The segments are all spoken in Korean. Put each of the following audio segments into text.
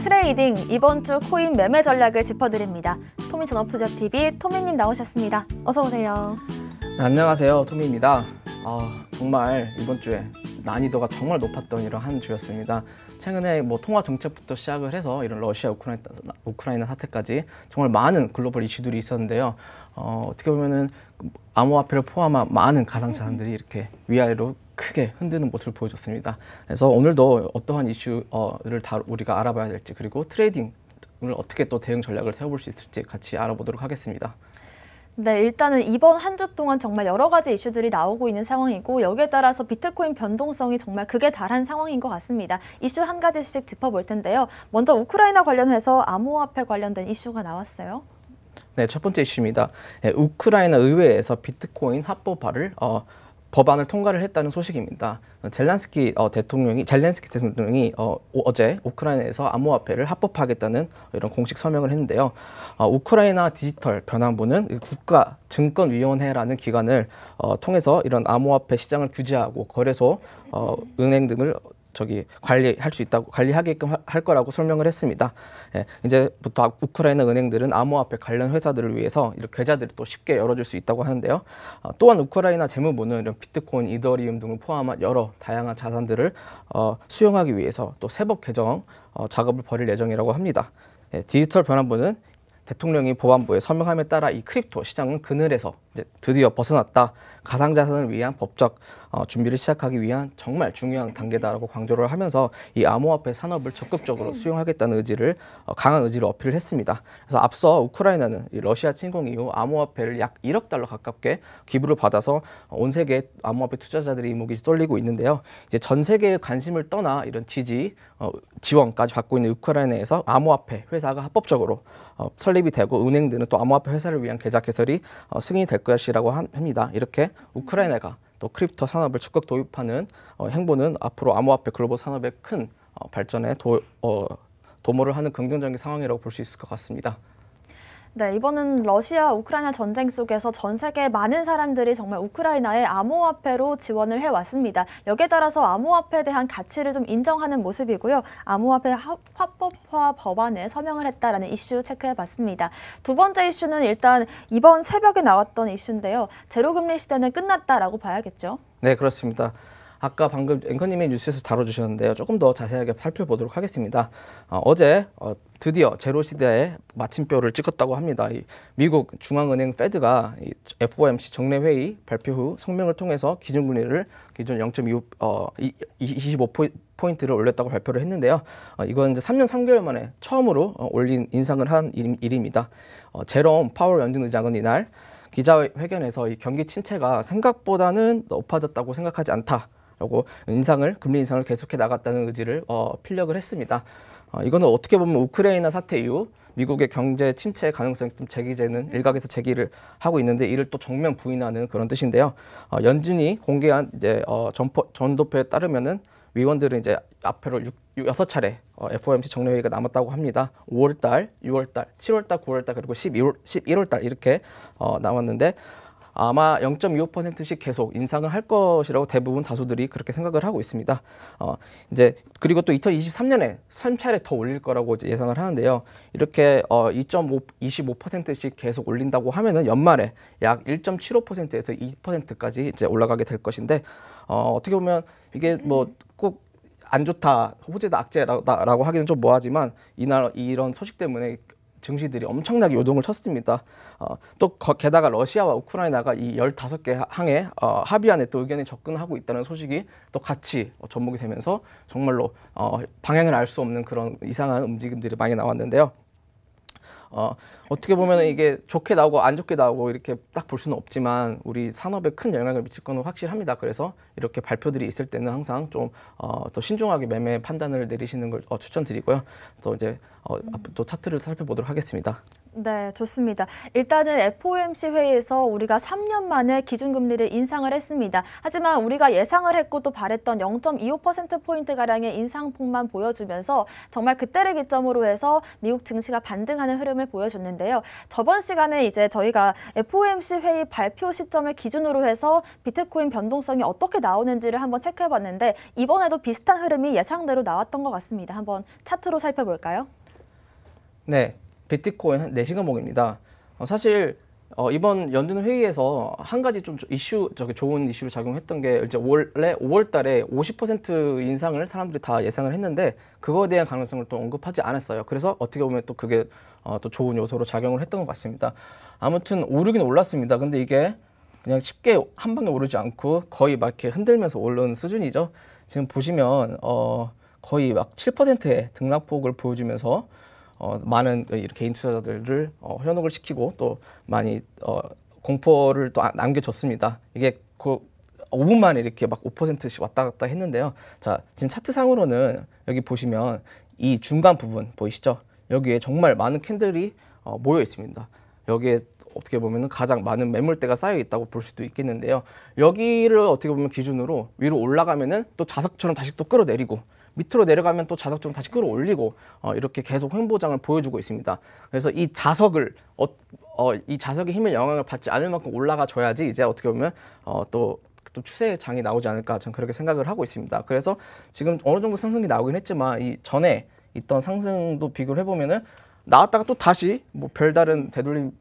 트레이딩, 이번 주 코인 매매 전략을 짚어드립니다. 토미 전업투자TV 토미님 나오셨습니다. 어서 오세요. 네, 안녕하세요. 토미입니다. 정말 이번 주에 난이도가 정말 높았던 이런 한 주였습니다. 최근에 통화 정책부터 시작을 해서 이런 러시아 우크라이나 사태까지 정말 많은 글로벌 이슈들이 있었는데요. 어떻게 보면은 암호화폐를 포함한 많은 가상 자산들이 이렇게 위아래로 크게 흔드는 모습을 보여줬습니다. 그래서 오늘도 어떠한 이슈를 우리가 알아봐야 될지, 그리고 트레이딩을 어떻게 또 대응 전략을 세워볼 수 있을지 같이 알아보도록 하겠습니다. 네, 일단은 이번 한 주 동안 정말 여러 가지 이슈들이 나오고 있는 상황이고, 여기에 따라서 비트코인 변동성이 정말 극에 달한 상황인 것 같습니다. 이슈 한 가지씩 짚어볼 텐데요. 먼저 우크라이나 관련해서 암호화폐 관련된 이슈가 나왔어요. 네, 첫 번째 이슈입니다. 우크라이나 의회에서 비트코인 합법화를 법안을 통과를 했다는 소식입니다. 젤렌스키 대통령이 어제 우크라이나에서 암호화폐를 합법화하겠다는 이런 공식 서명을 했는데요. 우크라이나 디지털 변환부는 국가증권위원회라는 기관을 통해서 이런 암호화폐 시장을 규제하고 거래소, 은행 등을 관리하게끔 할 거라고 설명을 했습니다. 이제부터 우크라이나 은행들은 암호화폐 관련 회사들을 위해서 이런 계좌들을 또 쉽게 열어줄 수 있다고 하는데요. 또한 우크라이나 재무부는 이런 비트코인, 이더리움 등을 포함한 여러 다양한 자산들을 수용하기 위해서 또 세법 개정 작업을 벌일 예정이라고 합니다. 디지털 변환부는 대통령이 법안부에 서명함에 따라 이 크립토 시장은 그늘에서 이제 드디어 벗어났다. 가상자산을 위한 법적 준비를 시작하기 위한 정말 중요한 단계다라고 강조를 하면서 이 암호화폐 산업을 적극적으로 수용하겠다는 강한 의지를 어필을 했습니다. 그래서 앞서 우크라이나는 이 러시아 침공 이후 암호화폐를 약 1억 달러 가깝게 기부를 받아서 온 세계 암호화폐 투자자들의 이목이 쏠리고 있는데요. 이제 전 세계의 관심을 떠나 이런 지원까지 받고 있는 우크라이나에서 암호화폐 회사가 합법적으로 설립이 되고 은행들은 또 암호화폐 회사를 위한 계좌 개설이 승인이 될 것이라고 합니다. 이렇게 우크라이나가 또 크립토 산업을 적극 도입하는 행보는 앞으로 암호화폐 글로벌 산업의 큰 발전에 도모를 하는 긍정적인 상황이라고 볼 수 있을 것 같습니다. 네, 이번은 러시아 우크라이나 전쟁 속에서 전 세계 많은 사람들이 정말 우크라이나에 암호화폐로 지원을 해왔습니다. 여기에 따라서 암호화폐에 대한 가치를 좀 인정하는 모습이고요. 암호화폐 합법화 법안에 서명을 했다라는 이슈 체크해봤습니다. 두 번째 이슈는 일단 이번 새벽에 나왔던 이슈인데요. 제로금리 시대는 끝났다라고 봐야겠죠? 네, 그렇습니다. 아까 방금 앵커님이 뉴스에서 다뤄주셨는데요. 조금 더 자세하게 살펴보도록 하겠습니다. 어제 드디어 제로 시대에 마침표를 찍었다고 합니다. 미국 중앙은행 페드가 FOMC 정례회의 발표 후 성명을 통해서 기준금리를 기존 0.25포인트를 올렸다고 발표를 했는데요. 이건 이제 3년 3개월 만에 처음으로 인상을 한 일입니다. 제롬 파월 연준 의장은 이날 기자회견에서 이 경기 침체가 생각보다는 높아졌다고 생각하지 않다. 금리 인상을 계속해 나갔다는 의지를 필력을 했습니다. 이거는 어떻게 보면 우크라이나 사태 이후 미국의 경제 침체 가능성이 좀 일각에서 제기를 하고 있는데 이를 또 정면 부인하는 그런 뜻인데요. 연준이 공개한 이제 전도표에 따르면은 위원들은 이제 앞으로 6차례 FOMC 정례회의가 남았다고 합니다. 5월달, 6월달, 7월달, 9월달 그리고 11월달 이렇게 남았는데. 아마 0.25%씩 계속 인상을 할 것이라고 대부분 다수들이 그렇게 생각을 하고 있습니다. 그리고 또 2023년에 3차례 더 올릴 거라고 이제 예상을 하는데요. 이렇게 2.25%씩 계속 올린다고 하면은 연말에 약 1.75%에서 2%까지 이제 올라가게 될 것인데 어떻게 보면 이게 꼭 안 좋다, 호재다, 악재라고 하기는 좀 뭐하지만 이런 소식 때문에 증시들이 엄청나게 요동을 쳤습니다. 또 게다가 러시아와 우크라이나가 이 15개 항의 합의안에 또 의견이 접근하고 있다는 소식이 또 같이 접목이 되면서 정말로 방향을 알 수 없는 그런 이상한 움직임들이 많이 나왔는데요. 어떻게 보면 이게 좋게 나오고 안 좋게 나오고 이렇게 딱 볼 수는 없지만 우리 산업에 큰 영향을 미칠 건 확실합니다. 그래서 이렇게 발표들이 있을 때는 항상 좀 더 신중하게 매매 판단을 내리시는 걸 추천드리고요. 또 이제 또 차트를 살펴보도록 하겠습니다. 네, 좋습니다. 일단은 FOMC 회의에서 우리가 3년 만에 기준금리를 인상을 했습니다. 하지만 우리가 예상을 했고 또 바랬던 0.25%포인트가량의 인상폭만 보여주면서 정말 그때를 기점으로 해서 미국 증시가 반등하는 흐름을 흐름을 보여줬는데요. 저번 시간에 이제 저희가 FOMC 회의 발표 시점을 기준으로 해서 비트코인 변동성이 어떻게 나오는지를 한번 체크해봤는데 이번에도 비슷한 흐름이 예상대로 나왔던 것 같습니다. 한번 차트로 살펴볼까요? 네, 비트코인 4시간 목입니다. 사실 이번 연준 회의에서 한 가지 좀 좋은 이슈로 작용했던 게 이제 원래 5월 달에 50% 인상을 사람들이 다 예상을 했는데 그거에 대한 가능성을 또 언급하지 않았어요. 그래서 어떻게 보면 또 그게 또 좋은 요소로 작용을 했던 것 같습니다. 아무튼 오르긴 올랐습니다. 근데 이게 그냥 쉽게 한 방에 오르지 않고 거의 막 이렇게 흔들면서 오르는 수준이죠. 지금 보시면 거의 막 7%의 등락폭을 보여주면서 많은 개인 투자자들을 현혹을 시키고 또 많이 공포를 또 남겨줬습니다. 이게 그 5분 만에 이렇게 막 5%씩 왔다 갔다 했는데요. 자, 지금 차트상으로는 여기 보시면 이 중간 부분 보이시죠? 여기에 정말 많은 캔들이 모여 있습니다. 여기에 어떻게 보면 가장 많은 매물대가 쌓여 있다고 볼 수도 있겠는데요. 여기를 어떻게 보면 기준으로 위로 올라가면은 또 자석처럼 다시 또 끌어내리고 밑으로 내려가면 또 자석처럼 다시 끌어올리고 이렇게 계속 횡보장을 보여주고 있습니다. 그래서 이 자석을 이 자석의 힘의 영향을 받지 않을 만큼 올라가 줘야지 이제 어떻게 보면 또 추세의 장이 나오지 않을까 저는 그렇게 생각을 하고 있습니다. 그래서 지금 어느 정도 상승이 나오긴 했지만 이 전에 있던 상승도 비교를 해보면은 나왔다가 또 다시 뭐 별다른 되돌림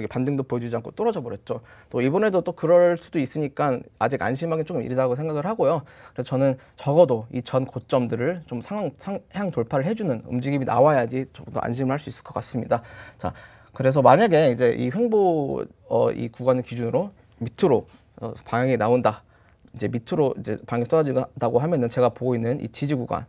반등도 보여주지 않고 떨어져 버렸죠. 또 이번에도 또 그럴 수도 있으니까 아직 안심하기 조금 이르다고 생각을 하고요. 그래서 저는 적어도 이 전 고점들을 좀 상향 돌파를 해주는 움직임이 나와야지 좀 더 안심을 할 수 있을 것 같습니다. 자, 그래서 만약에 이제 이 횡보 이 구간을 기준으로 밑으로 방향이 나온다. 이제 밑으로 이제 방향이 쏟아진다고 하면은 제가 보고 있는 이 지지 구간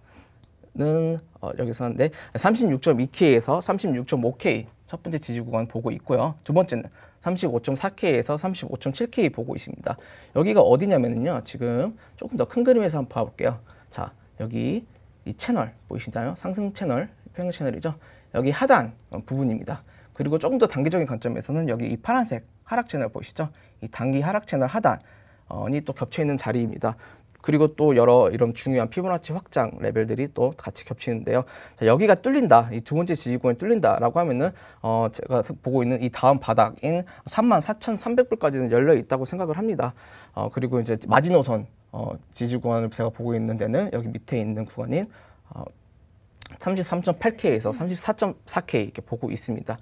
는 여기서 한데 36.2K에서 36.5K 첫 번째 지지 구간 보고 있고요. 두 번째는 35.4K에서 35.7K 보고 있습니다. 여기가 어디냐면요. 지금 조금 더 큰 그림에서 한번 봐볼게요. 자, 여기 이 채널 보이시나요? 상승 채널, 평행 채널이죠. 여기 하단 부분입니다. 그리고 조금 더 단기적인 관점에서는 여기 이 파란색 하락 채널 보이시죠? 이 단기 하락 채널 하단이 또 겹쳐 있는 자리입니다. 그리고 또 여러 이런 중요한 피보나치 확장 레벨들이 또 같이 겹치는데요. 자, 여기가 뚫린다. 이 두 번째 지지구간이 뚫린다라고 하면은 제가 보고 있는 이 다음 바닥인 34,300불까지는 열려 있다고 생각을 합니다. 그리고 이제 마지노선 지지구간을 제가 보고 있는 데는 여기 밑에 있는 구간인 33.8K에서 34.4K 이렇게 보고 있습니다.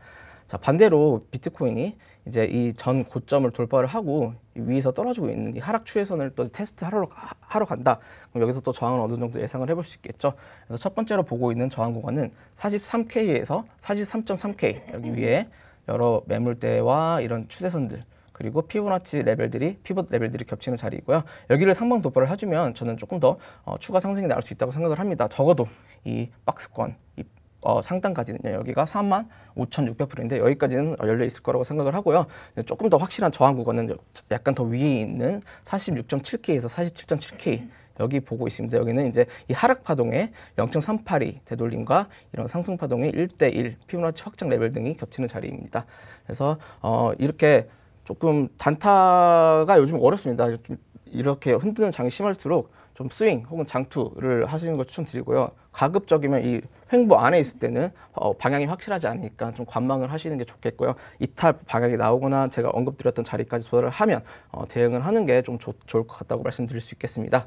자, 반대로 비트코인이 이제 이 전 고점을 돌파를 하고 위에서 떨어지고 있는 이 하락 추세선을 또 테스트 하러 간다. 그럼 여기서 또 저항을 어느 정도 예상을 해볼 수 있겠죠. 그래서 첫 번째로 보고 있는 저항 구간은 43K에서 43.3K 여기 위에 여러 매물대와 이런 추세선들 그리고 피보나치 레벨들이 피벗 레벨들이 겹치는 자리이고요. 여기를 상방 돌파를 해주면 저는 조금 더 추가 상승이 나올 수 있다고 생각을 합니다. 적어도 이 박스권 상단까지는요. 여기가 45,600불인데 여기까지는 열려 있을 거라고 생각을 하고요. 조금 더 확실한 저항 구간은 약간 더 위에 있는 46.7K에서 47.7K 여기 보고 있습니다. 여기는 이제 이 하락 파동의 0.382 되돌림과 이런 상승 파동의 1대1 피보나치 확장 레벨 등이 겹치는 자리입니다. 그래서 이렇게 조금 단타가 요즘 어렵습니다. 좀 이렇게 흔드는 장이 심할수록 좀 스윙 혹은 장투를 하시는 걸 추천드리고요. 가급적이면 이 횡보 안에 있을 때는 방향이 확실하지 않으니까 좀 관망을 하시는 게 좋겠고요. 이탈 방향이 나오거나 제가 언급드렸던 자리까지 도달을 하면 대응을 하는 게 좀 좋을 것 같다고 말씀드릴 수 있겠습니다.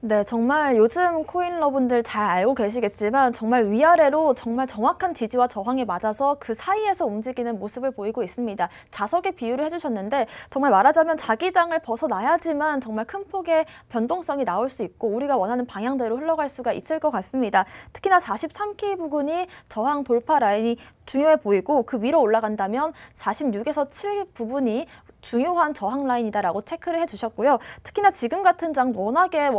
네, 정말 요즘 코인러분들 잘 알고 계시겠지만 정말 위아래로 정말 정확한 지지와 저항에 맞아서 그 사이에서 움직이는 모습을 보이고 있습니다. 자석의 비유를 해주셨는데 정말 말하자면 자기장을 벗어나야지만 정말 큰 폭의 변동성이 나올 수 있고 우리가 원하는 방향대로 흘러갈 수가 있을 것 같습니다. 특히나 43K 부근이 저항 돌파 라인이 중요해 보이고 그 위로 올라간다면 46에서 7 부분이 중요한 저항 라인이다라고 체크를 해주셨고요. 특히나 지금 같은 장 워낙에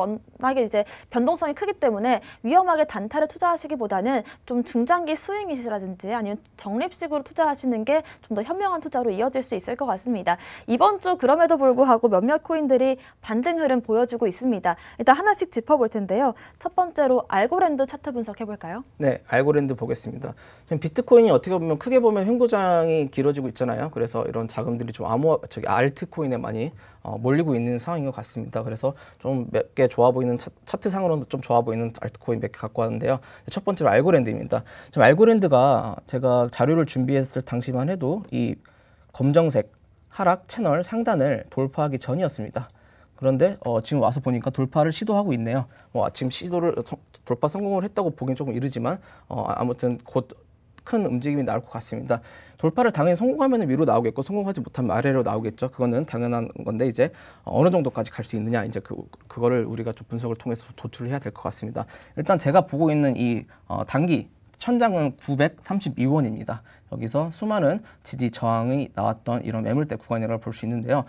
이제 변동성이 크기 때문에 위험하게 단타를 투자하시기보다는 좀 중장기 스윙이시라든지 아니면 적립식으로 투자하시는 게 좀 더 현명한 투자로 이어질 수 있을 것 같습니다. 이번 주 그럼에도 불구하고 몇몇 코인들이 반등 흐름 보여주고 있습니다. 일단 하나씩 짚어볼 텐데요. 첫 번째로 알고랜드 차트 분석해볼까요? 네, 알고랜드 보겠습니다. 지금 비트코인이 어떻게 보면 크게 보면 횡보장이 길어지고 있잖아요. 그래서 이런 자금들이 좀 저기 알트 코인에 많이 몰리고 있는 상황인 것 같습니다. 그래서 좀 몇 개 좋아 보이는 차트상으로는 좀 좋아 보이는 알트코인 몇 개 갖고 왔는데요. 첫 번째로 알고랜드입니다. 지금 알고랜드가 제가 자료를 준비했을 당시만 해도 이 검정색 하락 채널 상단을 돌파하기 전이었습니다. 그런데 지금 와서 보니까 돌파를 시도하고 있네요. 지금 돌파 성공을 했다고 보기엔 조금 이르지만 아무튼 곧 큰 움직임이 나올 것 같습니다. 돌파를 당연히 성공하면 위로 나오겠고 성공하지 못하면 아래로 나오겠죠. 그거는 당연한 건데 이제 어느 정도까지 갈 수 있느냐 이제 그거를 우리가 좀 분석을 통해서 도출을 해야 될 것 같습니다. 일단 제가 보고 있는 이 단기 천장은 932원입니다. 여기서 수많은 지지 저항이 나왔던 이런 매물대 구간이라고 볼 수 있는데요.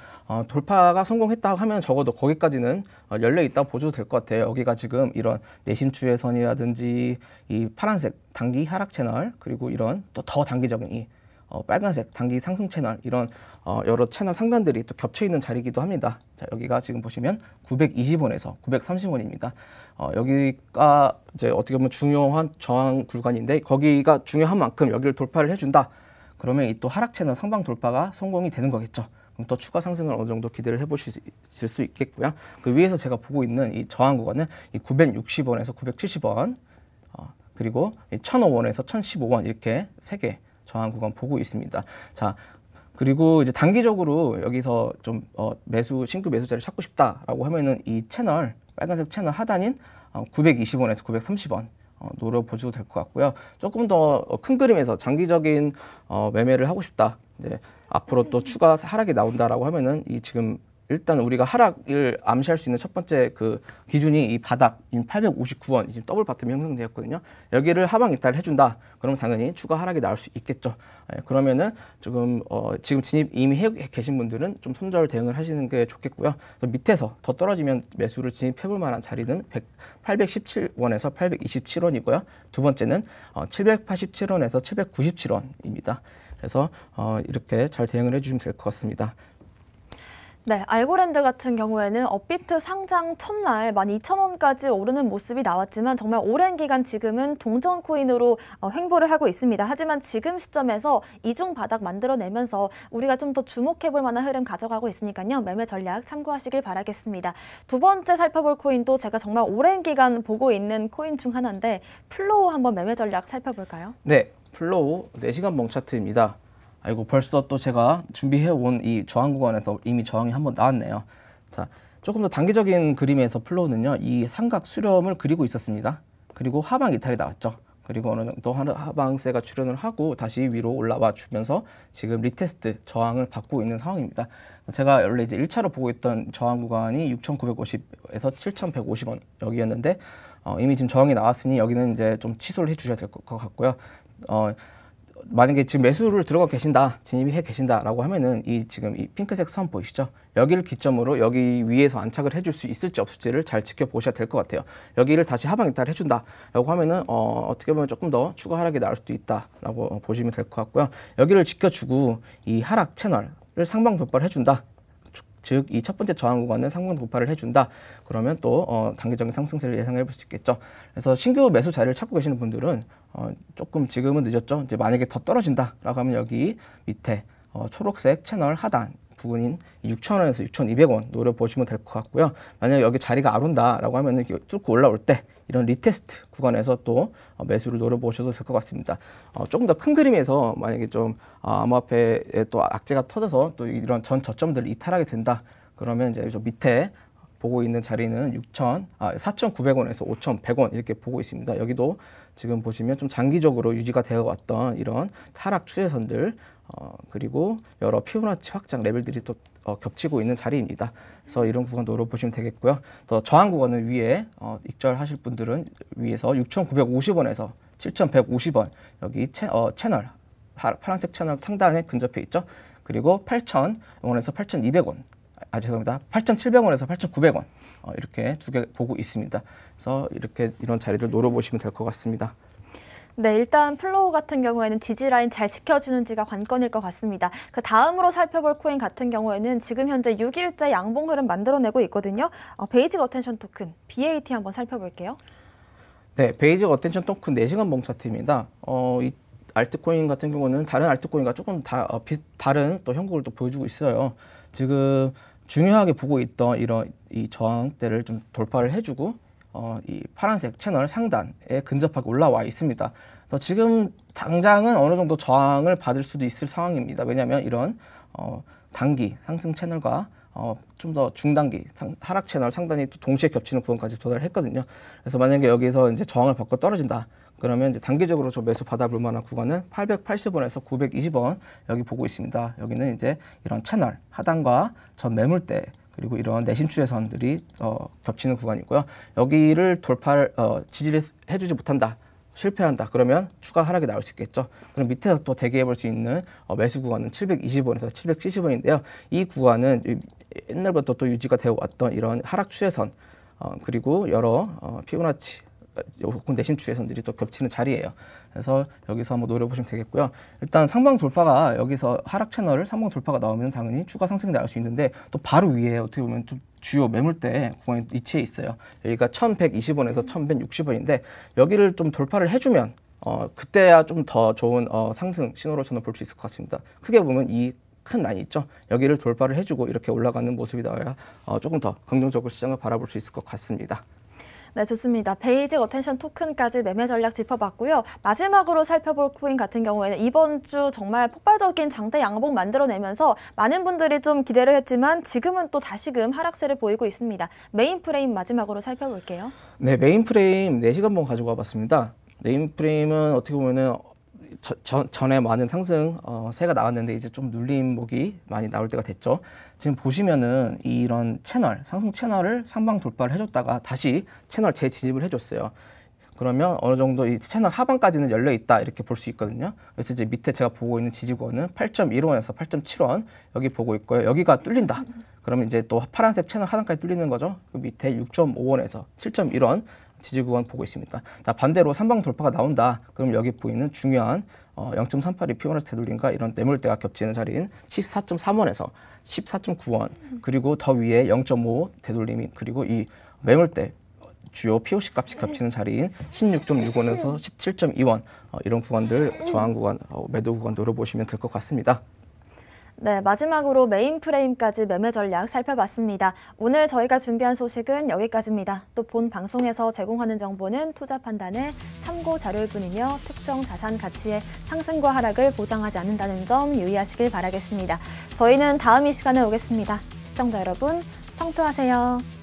돌파가 성공했다 하면 적어도 거기까지는 열려 있다고 보셔도 될 것 같아요. 여기가 지금 이런 내심 추세선이라든지 이 파란색 단기 하락 채널 그리고 이런 또 더 단기적인 이 빨간색 단기 상승 채널 이런 여러 채널 상단들이 또 겹쳐 있는 자리이기도 합니다. 자, 여기가 지금 보시면 920원에서 930원입니다. 여기가 이제 어떻게 보면 중요한 저항 구간인데 거기가 중요한 만큼 여기를 돌파를 해준다. 그러면 이 또 하락 채널 상방 돌파가 성공이 되는 거겠죠. 그럼 또 추가 상승을 어느 정도 기대를 해보실 수 있겠고요. 그 위에서 제가 보고 있는 이 저항 구간은 이 960원에서 970원 그리고 1,005원에서 1,015원 이렇게 세 개 저항 구간 보고 있습니다. 자, 그리고 이제 단기적으로 여기서 좀 신규 매수자를 찾고 싶다라고 하면은 이 채널 빨간색 채널 하단인 920원에서 930원 노려보셔도 될 것 같고요. 조금 더 큰 그림에서 장기적인 매매를 하고 싶다. 이제 앞으로 또 추가 하락이 나온다라고 하면은 이 지금 일단 우리가 하락을 암시할 수 있는 첫 번째 그 기준이 이 바닥인 859원 지금 더블 바텀이 형성되었거든요. 여기를 하방 이탈을 해준다. 그럼 당연히 추가 하락이 나올 수 있겠죠. 그러면은 지금 진입 이미 해 계신 분들은 좀 손절 대응을 하시는 게 좋겠고요. 밑에서 더 떨어지면 매수를 진입해볼 만한 자리는 817원에서 827원이고요. 두 번째는 787원에서 797원입니다. 그래서 이렇게 잘 대응을 해주시면 될 것 같습니다. 네, 알고랜드 같은 경우에는 업비트 상장 첫날 12,000원까지 오르는 모습이 나왔지만 정말 오랜 기간 지금은 동전 코인으로 횡보를 하고 있습니다. 하지만 지금 시점에서 이중 바닥 만들어내면서 우리가 좀 더 주목해볼 만한 흐름 가져가고 있으니까요. 매매 전략 참고하시길 바라겠습니다. 두 번째 살펴볼 코인도 제가 정말 오랜 기간 보고 있는 코인 중 하나인데 플로우 한번 매매 전략 살펴볼까요? 네, 플로우 4시간 봉 차트입니다. 아이고 벌써 또 제가 준비해온 이 저항 구간에서 이미 저항이 한번 나왔네요. 자, 조금 더 단기적인 그림에서 플로우는요. 이 삼각 수렴을 그리고 있었습니다. 그리고 하방 이탈이 나왔죠. 그리고 어느 정도 하방세가 출현을 하고 다시 위로 올라와 주면서 지금 리테스트 저항을 받고 있는 상황입니다. 제가 원래 이제 1차로 보고 있던 저항 구간이 6,950에서 7,150원 여기였는데 이미 지금 저항이 나왔으니 여기는 이제 좀 취소를 해 주셔야 될 것 같고요. 만약에 지금 매수를 들어가 계신다, 진입해 계신다라고 하면은 지금 이 핑크색 선 보이시죠? 여기를 기점으로 여기 위에서 안착을 해줄 수 있을지 없을지를 잘 지켜보셔야 될 것 같아요. 여기를 다시 하방 이탈을 해준다라고 하면은 어떻게 보면 조금 더 추가 하락이 나올 수도 있다라고 보시면 될 것 같고요. 여기를 지켜주고 이 하락 채널을 상방 돌파를 해준다. 즉 이 첫 번째 저항 구간은 상방 돌파를 해준다. 그러면 또 단기적인 상승세를 예상해 볼 수 있겠죠. 그래서 신규 매수 자리를 찾고 계시는 분들은 조금 지금은 늦었죠. 이제 만약에 더 떨어진다라고 하면 여기 밑에 초록색 채널 하단 부분인 6,000원에서 6,200원 노려보시면 될 것 같고요. 만약에 여기 자리가 안 온다라고 하면 뚫고 올라올 때 이런 리테스트 구간에서 또 매수를 노려보셔도 될 것 같습니다. 조금 더 큰 그림에서 만약에 좀 암호화폐에 또 악재가 터져서 또 이런 전 저점들을 이탈하게 된다. 그러면 이제 저 밑에 보고 있는 자리는 4,900원에서 5,100원 이렇게 보고 있습니다. 여기도 지금 보시면 좀 장기적으로 유지가 되어 왔던 이런 하락 추세선들 그리고 여러 피보나치 확장 레벨들이 또 겹치고 있는 자리입니다. 그래서 이런 구간 노려보시면 되겠고요. 더 저항 구간은 위에 익절하실 분들은 위에서 6,950원에서 7,150원 여기 채널 파란색 채널 상단에 근접해 있죠. 그리고 8,000원에서 8,200원 죄송합니다. 8,700원에서 8,900원 이렇게 두 개 보고 있습니다. 그래서 이런 자리를 노려보시면 될 것 같습니다. 네, 일단 플로우 같은 경우에는 지지라인 잘 지켜주는지가 관건일 것 같습니다. 그 다음으로 살펴볼 코인 같은 경우에는 지금 현재 6일째 양봉 흐름 만들어내고 있거든요. 베이직 어텐션 토큰, BAT 한번 살펴볼게요. 네, 베이직 어텐션 토큰 4시간 봉 차트입니다. 알트코인 같은 경우는 다른 알트코인과 조금 다른 또 형국을 또 보여주고 있어요. 지금 중요하게 보고 있던 이런 이 저항대를 좀 돌파를 해주고 이 파란색 채널 상단에 근접하게 올라와 있습니다. 그래서 지금 당장은 어느 정도 저항을 받을 수도 있을 상황입니다. 왜냐하면 이런 단기 상승 채널과 좀 더 중단기 하락 채널 상단이 또 동시에 겹치는 구간까지 도달했거든요. 그래서 만약에 여기서 이제 저항을 받고 떨어진다. 그러면 이제 단기적으로 좀 매수 받아볼 만한 구간은 880원에서 920원 여기 보고 있습니다. 여기는 이제 이런 채널 하단과 전 매물대 그리고 이런 내심 추세선들이 겹치는 구간이고요. 여기를 돌파를 지지를 해주지 못한다. 실패한다. 그러면 추가 하락이 나올 수 있겠죠. 그럼 밑에서 또 대기해 볼 수 있는 매수 구간은 720원에서 770원인데요. 이 구간은 옛날부터 또 유지가 되어 왔던 이런 하락 추세선 그리고 여러 피보나치 혹은 내심 추세선들이 또 겹치는 자리예요. 그래서 여기서 한번 노려보시면 되겠고요. 일단 상방 돌파가 여기서 하락 채널을 상방 돌파가 나오면 당연히 추가 상승이 나올 수 있는데 또 바로 위에 어떻게 보면 좀 주요 매물대 구간이 위치해 있어요. 여기가 1120원에서 1160원인데 여기를 좀 돌파를 해주면 그때야 좀 더 좋은 상승 신호로 저는 볼 수 있을 것 같습니다. 크게 보면 이 큰 라인 있죠. 여기를 돌파를 해주고 이렇게 올라가는 모습이 나와야 조금 더 긍정적으로 시장을 바라볼 수 있을 것 같습니다. 네, 좋습니다. 베이직 어텐션 토큰까지 매매 전략 짚어봤고요. 마지막으로 살펴볼 코인 같은 경우에는 이번 주 정말 폭발적인 장대 양봉 만들어내면서 많은 분들이 좀 기대를 했지만 지금은 또 다시금 하락세를 보이고 있습니다. 메인 프레임 마지막으로 살펴볼게요. 네, 메인 프레임 4시간봉 가지고 와봤습니다. 메인 프레임은 어떻게 보면은 전에 많은 상승 세가 나왔는데 이제 좀 눌림목이 많이 나올 때가 됐죠. 지금 보시면은 이런 채널 상승 채널을 상방 돌파를 해줬다가 다시 채널 재진입을 해줬어요. 그러면 어느 정도 이 채널 하방까지는 열려 있다 이렇게 볼 수 있거든요. 그래서 이제 밑에 제가 보고 있는 지지구는 8.1원에서 8.7원 여기 보고 있고요. 여기가 뚫린다. 그러면 이제 또 파란색 채널 하단까지 뚫리는 거죠. 그 밑에 6.5원에서 7.1원 지지구간 보고 있습니다. 자, 반대로 상방 돌파가 나온다. 그럼 여기 보이는 중요한 0.382 피보나치 되돌림과 이런 매물대가 겹치는 자리인 14.3원에서 14.9원 그리고 더 위에 0.5 되돌림이 그리고 이 매물대 주요 POC 값이 겹치는 자리인 16.6원에서 17.2원 이런 구간들 저항 구간, 매도 구간 노려보시면 될 것 같습니다. 네, 마지막으로 메인 프레임까지 매매 전략 살펴봤습니다. 오늘 저희가 준비한 소식은 여기까지입니다. 또 본 방송에서 제공하는 정보는 투자 판단의 참고 자료일 뿐이며 특정 자산 가치의 상승과 하락을 보장하지 않는다는 점 유의하시길 바라겠습니다. 저희는 다음 이 시간에 오겠습니다. 시청자 여러분, 성투하세요.